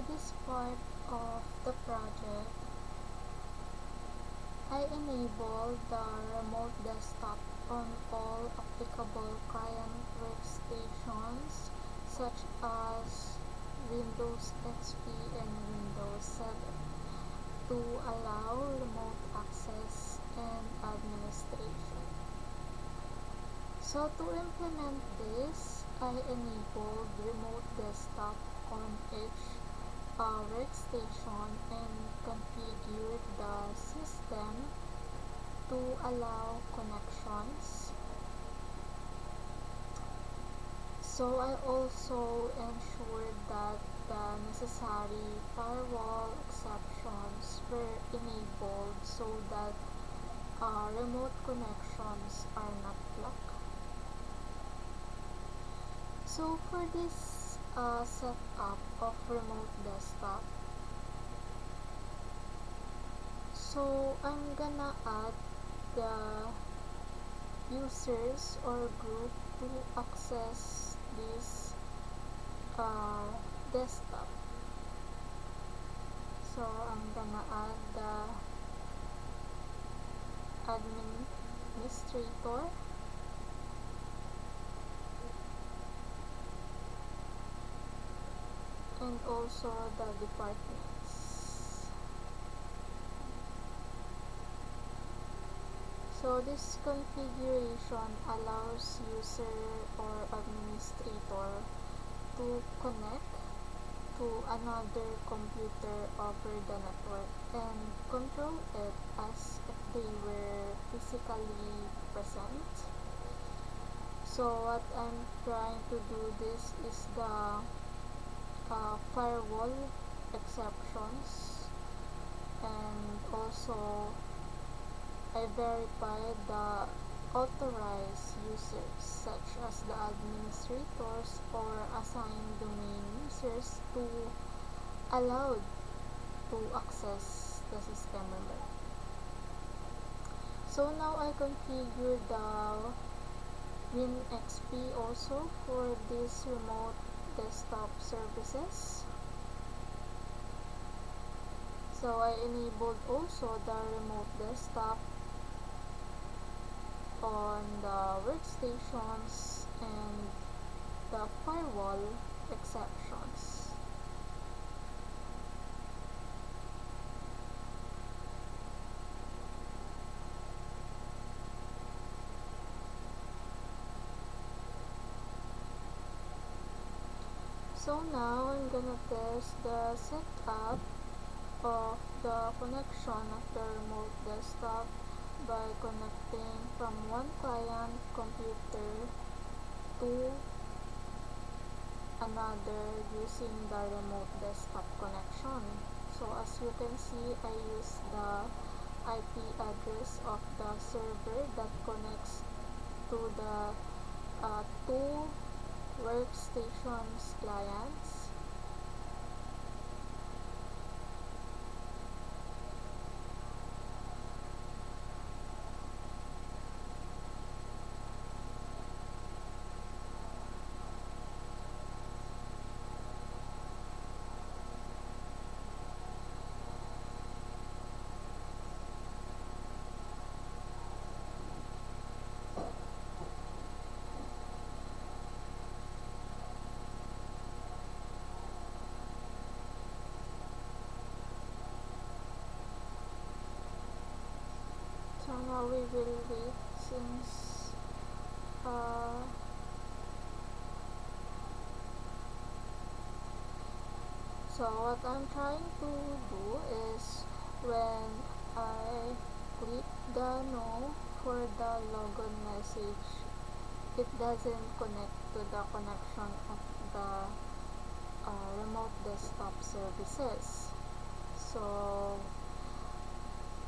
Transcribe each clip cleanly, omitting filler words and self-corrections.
this part of the project, I enable the remote desktop on all applicable client workstations such as Windows XP and Windows 7 to allow remote access and administration. So to implement this, I enabled remote desktop on each workstation and configured the system to allow connections. So I also ensured that the necessary firewall exceptions were enabled so that remote connections are not blocked. So for this setup of remote desktop, so I'm gonna add the users or group to access this desktop. So I'm gonna add the administrator and also the departments. So this configuration allows user or administrator to connect to another computer over the network and control it as if they were physically present. So what I'm trying to do this is the firewall exceptions, and also I verified the authorized users such as the administrators or assigned domain users to allowed to access the system remote. So now I configured the WinXP also for this remote desktop services. So I enabled also the remote desktop on the workstations and the firewall exceptions. So now I'm gonna test the setup of the connection of the remote desktop by connecting from one client computer to another using the remote desktop connection. So as you can see, I use the IP address of the server that connects to the two workstations clients. So now we will wait since so what I'm trying to do is when I click the no for the logon message, it doesn't connect to the connection of the remote desktop services. So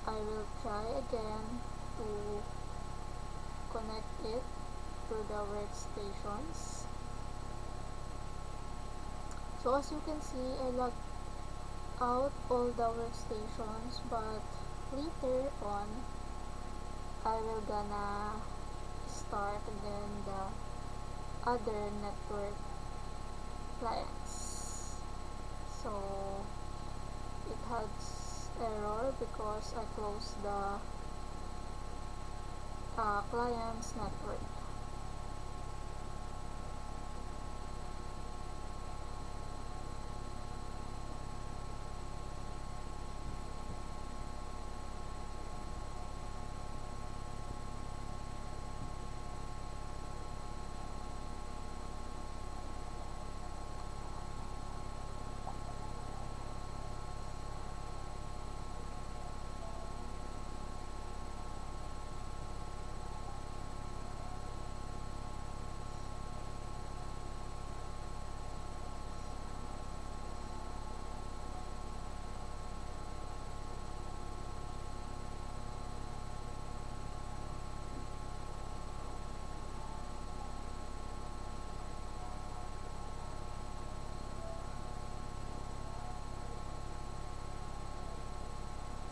I will try again to connect it to the workstations. So as you can see, I logged out all the workstations, but later on I will gonna start again the other network clients. So error because I closed the client's network.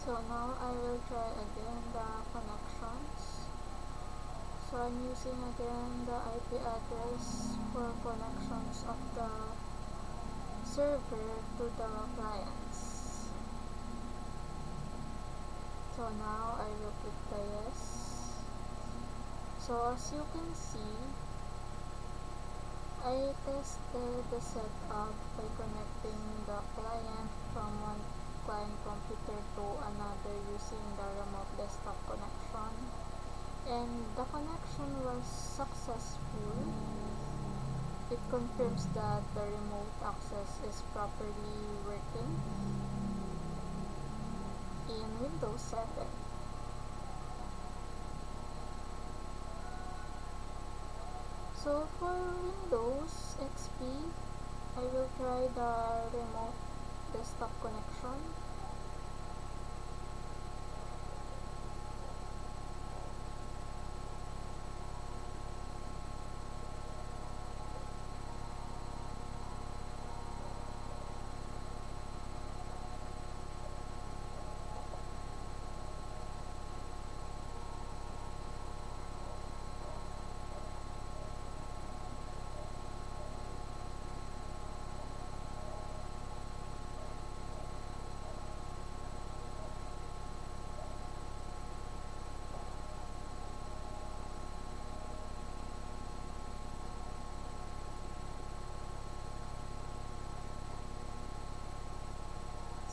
So now I will try again the connections. So I'm using again the IP address for connections of the server to the clients. So now I will click the yes. So as you can see, I tested the setup by connecting the client from one client computer to another using the remote desktop connection, and the connection was successful. It confirms that the remote access is properly working in Windows 7. So for Windows XP, I will try the remote desktop connection.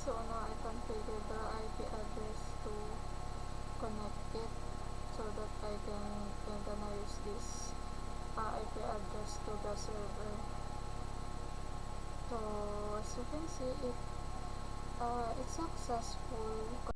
So now I configure the IP address to connect it so that I can gonna use this IP address to the server. So as you can see, it's successful.